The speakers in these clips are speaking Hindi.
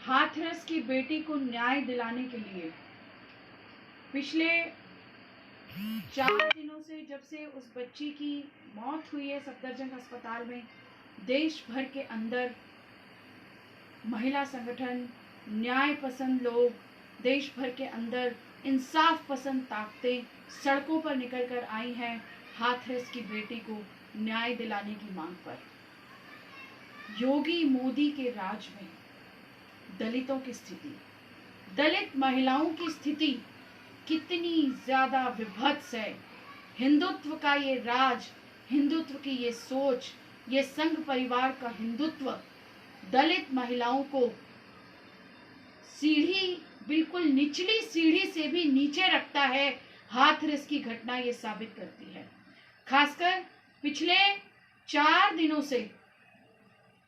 हाथरस की बेटी को न्याय दिलाने के लिए पिछले 4 दिनों से, जब से उस बच्ची की मौत हुई है सफदरजंग अस्पताल में, देश भर के अंदर महिला संगठन, न्याय पसंद लोग, देश भर के अंदर इंसाफ पसंद ताकतें सड़कों पर निकल कर आई हैं हाथरस की बेटी को न्याय दिलाने की मांग पर। योगी मोदी के राज में दलितों की स्थिति, दलित महिलाओं की स्थिति कितनी ज्यादा विभत्स है। हिंदुत्व का ये राज, हिंदुत्व की ये सोच, ये संघ परिवार का हिंदुत्व दलित महिलाओं को सीढ़ी, बिल्कुल निचली सीढ़ी से भी नीचे रखता है। हाथरस की घटना ये साबित करती है। खासकर पिछले 4 दिनों से,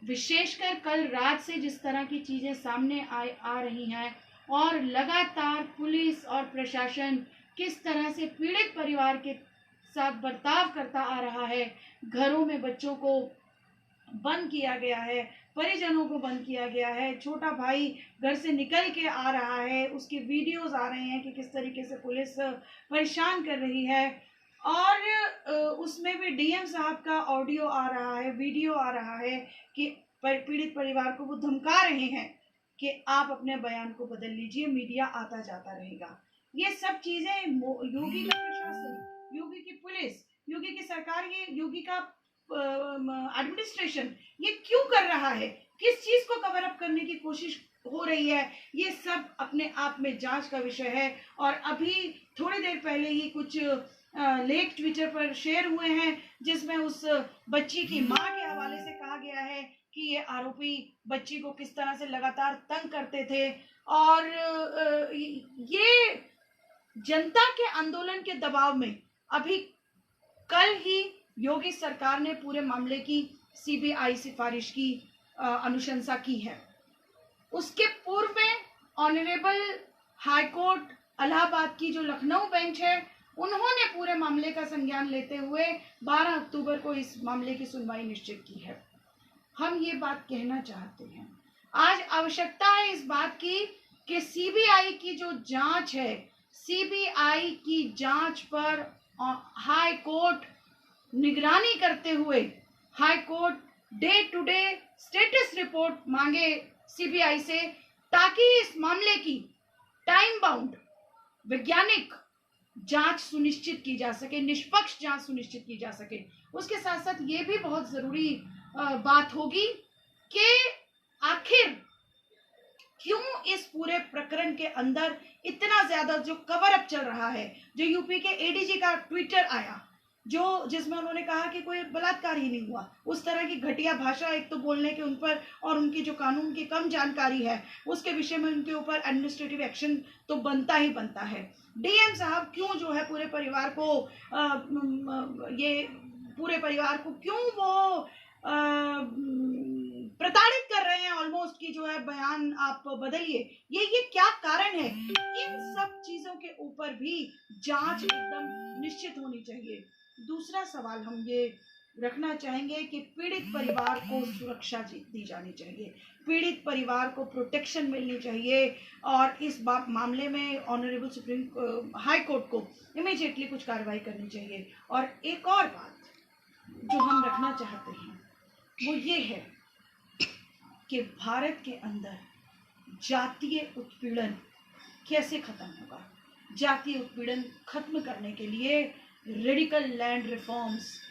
विशेषकर कल रात से जिस तरह की चीजें सामने आ रही हैं और लगातार पुलिस और प्रशासन किस तरह से पीड़ित परिवार के साथ बर्ताव करता आ रहा है। घरों में बच्चों को बंद किया गया है, परिजनों को बंद किया गया है, छोटा भाई घर से निकल के आ रहा है, उसके वीडियोस आ रहे हैं कि किस तरीके से पुलिस परेशान कर रही है, और उसमें भी डीएम साहब का ऑडियो आ रहा है, वीडियो आ रहा है कि पीड़ित परिवार को वो धमका रहे हैं कि आप अपने बयान को बदल लीजिए, मीडिया आता जाता रहेगा। ये सब चीजें योगी का प्रशासन, योगी की पुलिस, योगी की सरकार, ये योगी का एडमिनिस्ट्रेशन ये क्यों कर रहा है, किस चीज को कवर अप करने की कोशिश हो रही है, ये सब अपने आप में जांच का विषय है। और अभी थोड़ी देर पहले ही कुछ लेख ट्विटर पर शेयर हुए हैं जिसमें उस बच्ची की मां के हवाले से कहा गया है कि ये आरोपी बच्ची को किस तरह से लगातार तंग करते थे, और ये जनता के आंदोलन के दबाव में अभी कल ही योगी सरकार ने पूरे मामले की सीबीआई सिफारिश की अनुशंसा की है। उसके पूर्व में ऑनरेबल हाईकोर्ट इलाहाबाद की जो लखनऊ बेंच है, उन्होंने पूरे मामले का संज्ञान लेते हुए 12 अक्टूबर को इस मामले की सुनवाई निश्चित की है। हम ये बात कहना चाहते हैं, आज आवश्यकता है इस बात की कि सीबीआई की जो जांच है, सीबीआई की जांच पर हाई कोर्ट निगरानी करते हुए high court day to day status report मांगे सीबीआई से, ताकि इस मामले की टाइम बाउंड वैज्ञानिक जांच सुनिश्चित की जा सके, निष्पक्ष जांच सुनिश्चित की जा सके। उसके साथ साथ ये भी बहुत जरूरी बात होगी कि आखिर क्यों इस पूरे प्रकरण के अंदर इतना ज्यादा जो कवर अप चल रहा है। जो यूपी के एडीजी का ट्विटर आया जिसमें उन्होंने कहा कि कोई बलात्कार ही नहीं हुआ, उस तरह की घटिया भाषा एक तो बोलने के उन पर, और उनकी जो कानून की कम जानकारी है उसके विषय में उनके ऊपर एडमिनिस्ट्रेटिव एक्शन तो बनता ही बनता है। डीएम साहब क्यों जो है पूरे परिवार को क्यों वो प्रताड़ित कर रहे हैं ऑलमोस्ट, कि जो है बयान आप बदलिए, ये क्या कारण है। इन सब चीजों के ऊपर भी जांच एकदम निश्चित होनी चाहिए। दूसरा सवाल हम ये रखना चाहेंगे कि पीड़ित परिवार को सुरक्षा दी जानी चाहिए, पीड़ित परिवार को प्रोटेक्शन मिलनी चाहिए, और इस मामले में ऑनरेबल सुप्रीम हाई कोर्ट को इमीडिएटली कुछ कार्रवाई करनी चाहिए। और एक और बात जो हम रखना चाहते हैं वो ये है कि भारत के अंदर जातीय उत्पीड़न कैसे खत्म होगा। जातीय उत्पीड़न खत्म करने के लिए रेडिकल लैंड रिफॉर्म्स,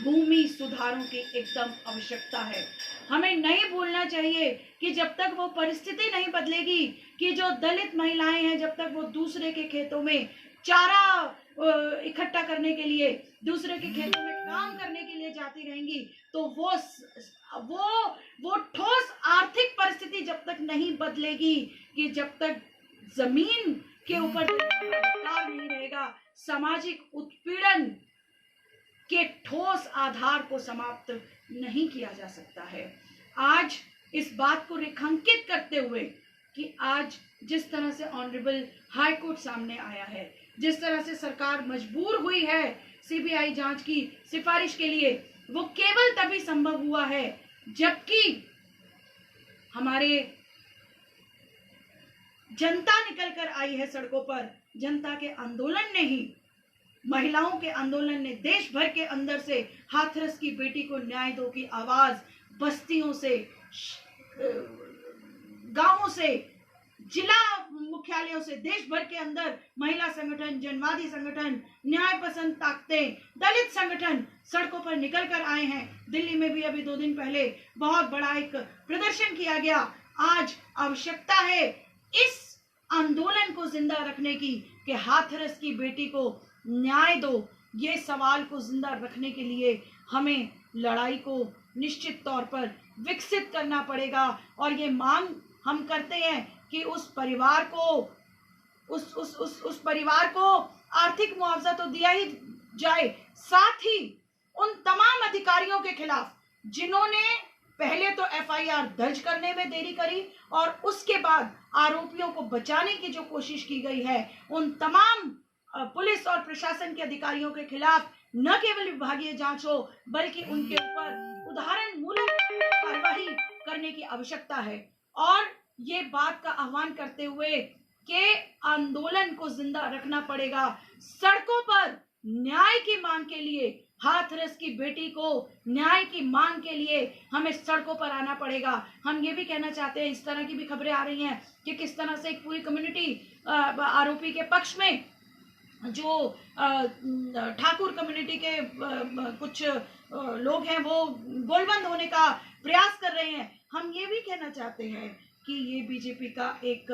भूमि सुधारों की एकदम आवश्यकता है। हमें नहीं भूलना चाहिए कि जब तक वो परिस्थिति नहीं बदलेगी कि जो दलित महिलाएं हैं, जब तक वो दूसरे के खेतों में चारा इकट्ठा करने के लिए, दूसरे के खेतों में काम करने के लिए जाती रहेंगी, तो वो ठोस आर्थिक परिस्थिति जब तक नहीं बदलेगी, कि जब तक जमीन के ऊपर अधिकार नहीं रहेगा, सामाजिक उत्पीड़न के ठोस आधार को समाप्त नहीं किया जा सकता है। आज इस बात को रेखांकित करते हुए कि आज जिस तरह से ऑनरेबल हाई कोर्ट सामने आया है, जिस तरह से सरकार मजबूर हुई है सीबीआई जांच की सिफारिश के लिए, वो केवल तभी संभव हुआ है जबकि हमारे जनता निकल कर आई है सड़कों पर, जनता के आंदोलन ने ही, महिलाओं के आंदोलन ने देश भर के अंदर से हाथरस की बेटी को न्याय दो की आवाज बस्तियों से, गांवों से, जिला मुख्यालयों से, देश भर के अंदर महिला संगठन, जनवादी संगठन, न्याय पसंद ताकतें, दलित संगठन सड़कों पर निकल कर आए हैं। दिल्ली में भी अभी 2 दिन पहले बहुत बड़ा एक प्रदर्शन किया गया। आज आवश्यकता है इस आंदोलन को जिंदा रखने की कि हाथरस की बेटी को न्याय दो। ये सवाल को जिंदा रखने के लिए हमें लड़ाई को निश्चित तौर पर विकसित करना पड़ेगा और ये मांग हम करते हैं कि उस परिवार को उस परिवार को आर्थिक मुआवजा तो दिया ही जाए, साथ ही उन तमाम अधिकारियों के खिलाफ जिन्होंने पहले तो एफआईआर दर्ज करने में देरी करी और उसके बाद आरोपियों को बचाने की जो कोशिश की गई है, उन तमाम पुलिस और प्रशासन के अधिकारियों के खिलाफ न केवल विभागीय जांच हो बल्कि उनके ऊपर उदाहरण मूलक कार्रवाई करने की आवश्यकता है। और ये बात का आह्वान करते हुए कि आंदोलन को जिंदा रखना पड़ेगा, सड़कों पर न्याय की मांग के लिए, हाथरस की बेटी को न्याय की मांग के लिए हमें सड़कों पर आना पड़ेगा। हम ये भी कहना चाहते हैं, इस तरह की भी खबरें आ रही हैं कि किस तरह से एक पूरी कम्युनिटी आरोपी के पक्ष में, जो ठाकुर कम्युनिटी के कुछ लोग हैं, वो गोलबंद होने का प्रयास कर रहे हैं। हम ये भी कहना चाहते हैं कि ये बीजेपी का एक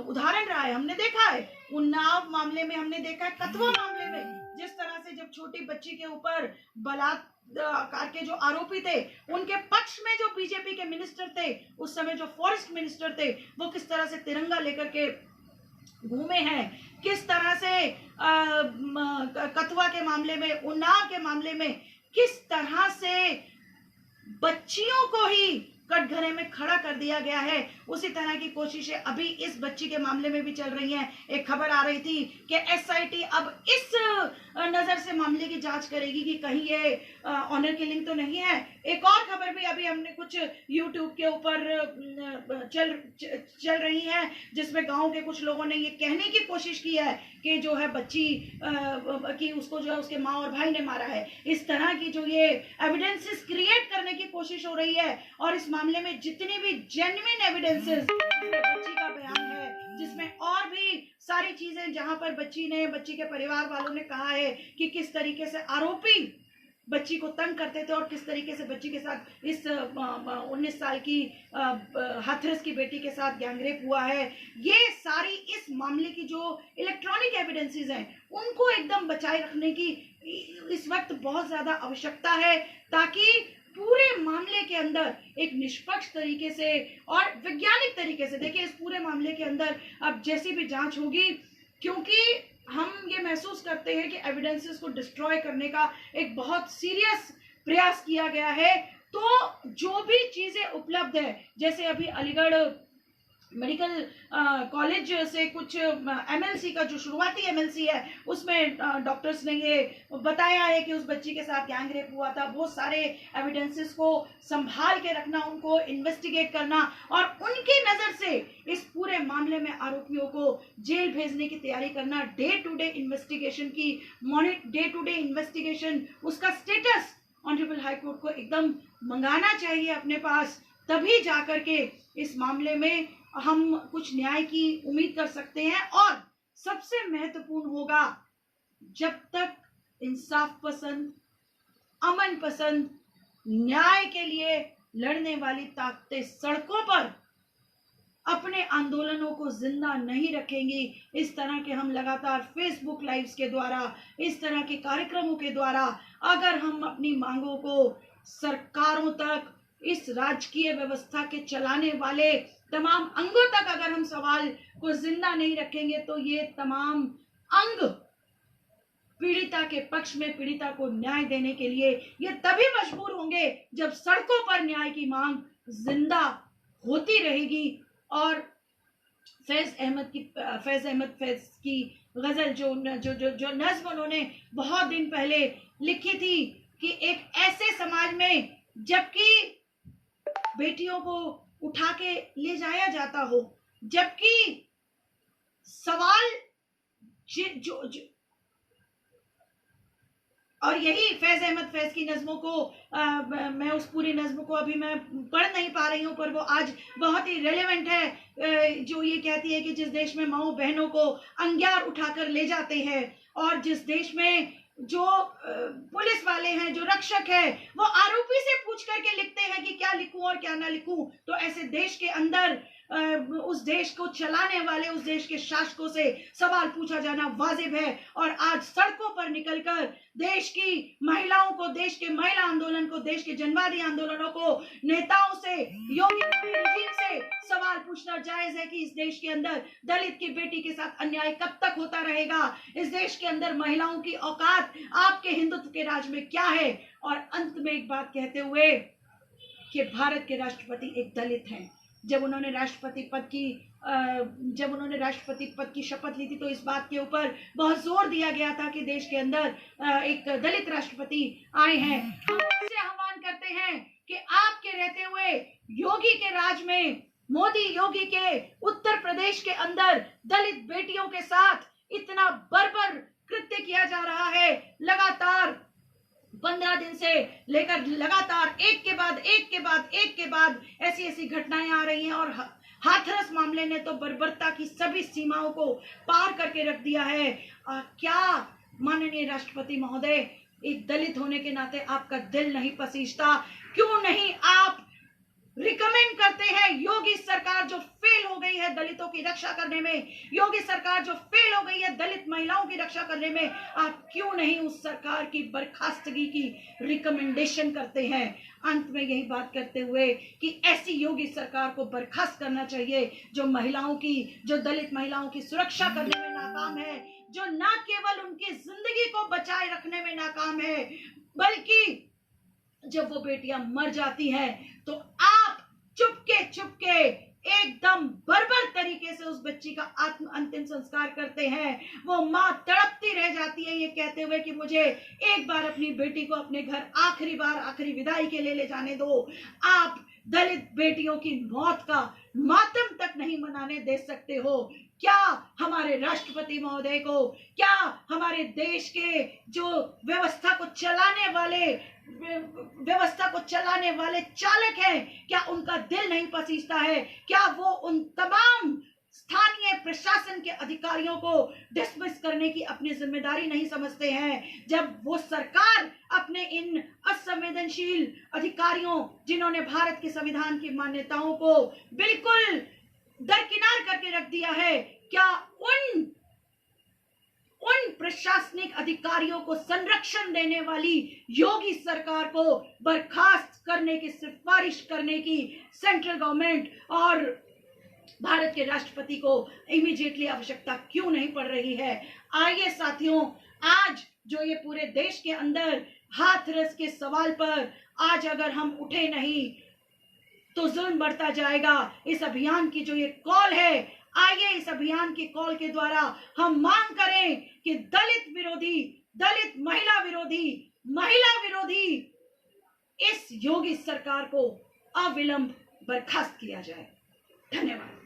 उदाहरण रहा है। हमने देखा है उन्नाव मामले में, हमने देखा है कथुआ मामले में, जिस तरह से जब छोटी बच्ची के ऊपर बलात्कार के जो आरोपी थे, उनके पक्ष में जो बीजेपी के मिनिस्टर थे, उस समय जो फॉरेस्ट मिनिस्टर थे, वो किस तरह से तिरंगा लेकर के घूमे हैं, किस तरह से कथुआ के मामले में, उन्नाव के मामले में किस तरह से बच्चियों को ही कटघरे में खड़ा कर दिया गया है। उसी तरह की कोशिशें अभी इस बच्ची के मामले में भी चल रही हैं। एक खबर आ रही थी कि एसआईटी अब इस नजर से मामले की जांच करेगी कि कहीं ये ऑनर किलिंग तो नहीं है। एक और खबर भी अभी हमने कुछ यूट्यूब के ऊपर चल रही है, जिसमें गांव के कुछ लोगों ने ये कहने की कोशिश की है कि जो है बच्ची की उसको जो है उसके माँ और भाई ने मारा है। इस तरह की जो ये एविडेंसेस क्रिएट करने की कोशिश हो रही है, और इस मामले में जितनी भी जेन्युइन एविडेंसेस, बच्ची का बयान है, जिसमें और भी सारी चीजें, जहां पर बच्ची के परिवार वालों ने कहा है कि किस तरीके से आरोपी बच्ची को तंग करते थे और किस तरीके से बच्ची के साथ इस 19 साल की हाथरस की बेटी के साथ गैंगरेप हुआ है। ये सारी इस मामले की जो इलेक्ट्रॉनिक एविडेंसेस हैं, उनको एकदम बचाए रखने की इस वक्त बहुत ज्यादा आवश्यकता है, ताकि पूरे मामले के अंदर एक निष्पक्ष तरीके से और वैज्ञानिक तरीके से, देखिए इस पूरे मामले के अंदर अब जैसी भी जांच होगी, क्योंकि हम ये महसूस करते हैं कि एविडेंसेस को डिस्ट्रॉय करने का एक बहुत सीरियस प्रयास किया गया है, तो जो भी चीजें उपलब्ध है, जैसे अभी अलीगढ़ मेडिकल कॉलेज से कुछ एमएलसी का जो शुरुआती एमएलसी है, उसमें डॉक्टर्स ने ये बताया है कि उस बच्ची के साथ गैंग रेप हुआ था। बहुत सारे एविडेंसेस को संभाल के रखना, उनको इन्वेस्टिगेट करना और उनकी नजर से इस पूरे मामले में आरोपियों को जेल भेजने की तैयारी करना, डे टू डे इन्वेस्टिगेशन उसका स्टेटस ऑनरेबल हाई कोर्ट को एकदम मंगाना चाहिए अपने पास, तभी जाकर के इस मामले में हम कुछ न्याय की उम्मीद कर सकते हैं। और सबसे महत्वपूर्ण होगा, जब तक इंसाफ पसंद, अमन पसंद, न्याय के लिए लड़ने वाली ताकतें सड़कों पर अपने आंदोलनों को जिंदा नहीं रखेंगी, इस तरह के हम लगातार फेसबुक लाइव्स के द्वारा, इस तरह के कार्यक्रमों के द्वारा अगर हम अपनी मांगों को सरकारों तक, इस राजकीय व्यवस्था के चलाने वाले तमाम अंगों तक अगर हम सवाल को जिंदा नहीं रखेंगे, तो ये तमाम अंग पीड़िता के पक्ष में, पीड़िता को न्याय देने के लिए ये तभी मजबूर होंगे जब सड़कों पर न्याय की मांग जिंदा होती रहेगी। और फैज अहमद की गजल जो नज्म उन्होंने बहुत दिन पहले लिखी थी कि एक ऐसे समाज में जबकि बेटियों को उठा के ले जाया जाता हो, जबकि सवाल जो, जो और यही फैज अहमद फैज की नज़मों को मैं उस पूरी नज़्म को अभी मैं पढ़ नहीं पा रही हूँ, पर वो आज बहुत ही रेलेवेंट है, जो ये कहती है कि जिस देश में माओ बहनों को अंग्यार उठाकर ले जाते हैं और जिस देश में जो पुलिस वाले हैं, जो रक्षक है, वो आरोपी से पूछ करके लिखते हैं कि क्या लिखूं और क्या ना लिखूं, तो ऐसे देश के अंदर उस देश को चलाने वाले, उस देश के शासकों से सवाल पूछा जाना वाजिब है। और आज सड़कों पर निकलकर देश की महिलाओं को, देश के महिला आंदोलन को, देश के जनवादी आंदोलनों को, नेताओं से, योगी रजीम से सवाल पूछना जायज है कि इस देश के अंदर दलित की बेटी के साथ अन्याय कब तक होता रहेगा, इस देश के अंदर महिलाओं की औकात आपके हिंदुत्व के राज में क्या है। और अंत में एक बात कहते हुए कि भारत के राष्ट्रपति एक दलित हैं। जब उन्होंने राष्ट्रपति पद की शपथ ली थी तो इस बात के ऊपर बहुत जोर दिया गया था कि देश के अंदर एक दलित राष्ट्रपति आए हैं। हम इससे आह्वान करते हैं कि आपके रहते हुए योगी के राज में, मोदी योगी के उत्तर प्रदेश के अंदर दलित बेटियों के साथ इतना बर्बर कृत्य किया जा रहा है। लगातार 15 दिन से लेकर लगातार एक के बाद ऐसी ऐसी घटनाएं आ रही हैं और हाथरस मामले ने तो बर्बरता की सभी सीमाओं को पार करके रख दिया है। क्या माननीय राष्ट्रपति महोदय, एक दलित होने के नाते आपका दिल नहीं पसीजता? क्यों नहीं आप रिकमेंड करते हैं योगी सरकार जो फेल हो गई है दलितों की रक्षा करने में, योगी सरकार जो फेल हो गई है दलित महिलाओं की रक्षा करने में, आप क्यों नहीं उस सरकार की बर्खास्तगी की रिकमेंडेशन करते हैं? अंत में यही बात करते हुए कि ऐसी योगी सरकार को बर्खास्त करना चाहिए जो महिलाओं की, जो दलित महिलाओं की सुरक्षा करने में नाकाम है, जो न केवल उनकी जिंदगी को बचाए रखने में नाकाम है, बल्कि जब वो बेटियां मर जाती हैं तो आप चुपके एकदम बर्बर तरीके से उस बच्ची का अंतिम संस्कार करते हैं। वो माँ तड़पती रह जाती है ये कहते हुए कि मुझे एक बार अपनी बेटी को अपने घर आखिरी विदाई के लिए ले जाने दो। आप दलित बेटियों की मौत का मातम तक नहीं मनाने दे सकते हो। क्या हमारे राष्ट्रपति महोदय को, क्या हमारे देश के जो व्यवस्था को चलाने वाले चालक हैं, क्या उनका दिल नहीं पसीजता है? क्या वो उन तमाम स्थानीय प्रशासन के अधिकारियों को डिसमिस करने की अपनी जिम्मेदारी नहीं समझते हैं, जब वो सरकार अपने इन असंवेदनशील अधिकारियों, जिन्होंने भारत के संविधान की मान्यताओं को बिल्कुल दरकिनार करके रख दिया है, क्या उन प्रशासनिक अधिकारियों को संरक्षण देने वाली योगी सरकार को बर्खास्त करने की सिफारिश करने की सेंट्रल गवर्नमेंट और भारत के राष्ट्रपति को इमीडिएटली आवश्यकता क्यों नहीं पड़ रही है? आइए साथियों, आज जो ये पूरे देश के अंदर हाथरस के सवाल पर आज अगर हम उठे नहीं तो जुल्म बढ़ता जाएगा। इस अभियान की जो ये कॉल है, आइए इस अभियान की कॉल के द्वारा हम मांग करें कि दलित विरोधी, दलित महिला विरोधी इस योगी सरकार को अविलंब बर्खास्त किया जाए। धन्यवाद।